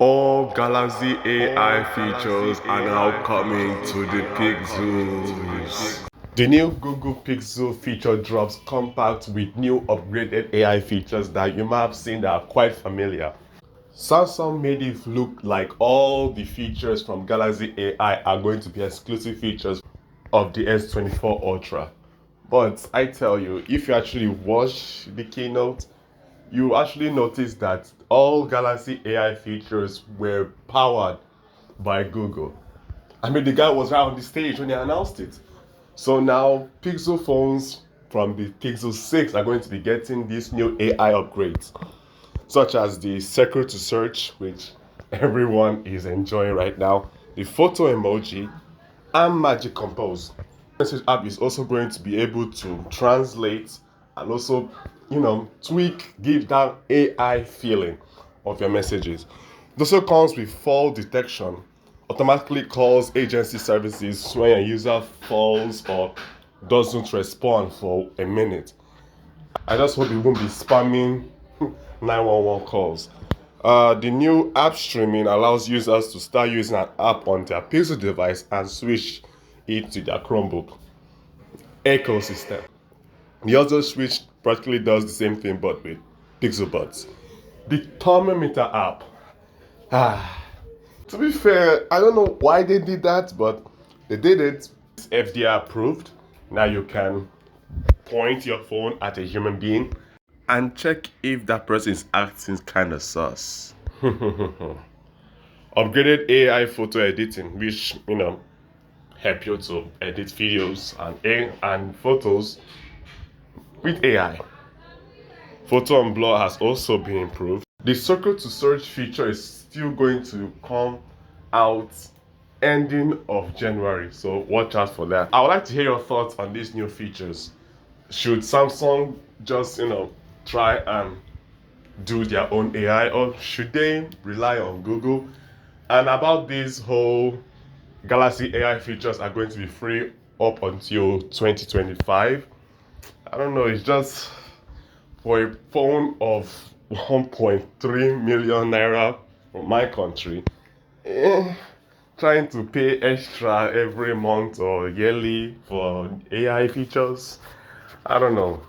All Galaxy AI features are now coming to the Pixels. The new Google Pixel feature drops compact with new upgraded AI features that you might have seen that are quite familiar. Samsung made it look like all the features from Galaxy AI are going to be exclusive features of the S24 Ultra. But I tell you, if you actually watch the keynote, you actually notice that all Galaxy AI features were powered by Google. I mean, the guy was right on the stage when he announced it. So now Pixel phones from the Pixel 6 are going to be getting these new AI upgrades, such as the Secret to Search, which everyone is enjoying right now, the photo emoji, and Magic Compose. Message app is also going to be able to translate and also, tweak, give that AI feeling of your messages. It also comes with fall detection, automatically calls agency services when a user falls or doesn't respond for a minute. I just hope it won't be spamming 911 calls. The new app streaming allows users to start using an app on their Pixel device and switch it to their Chromebook ecosystem. The other switch practically does the same thing but with Pixel Buds. The thermometer app. To be fair, I don't know why they did that, but they did it. It's FDA approved. Now you can point your phone at a human being and check if that person is acting kind of sus. Upgraded AI photo editing, which help you to edit videos and photos with AI. Photo and blur has also been improved. The circle to search feature is still going to come out ending of January, so watch out for that. I would like to hear your thoughts on these new features. Should Samsung just try and do their own AI, or should they rely on Google? And about this whole Galaxy AI features are going to be free up until 2025. I don't know, it's just for a phone of 1.3 million naira from my country. Trying to pay extra every month or yearly for AI features. I don't know.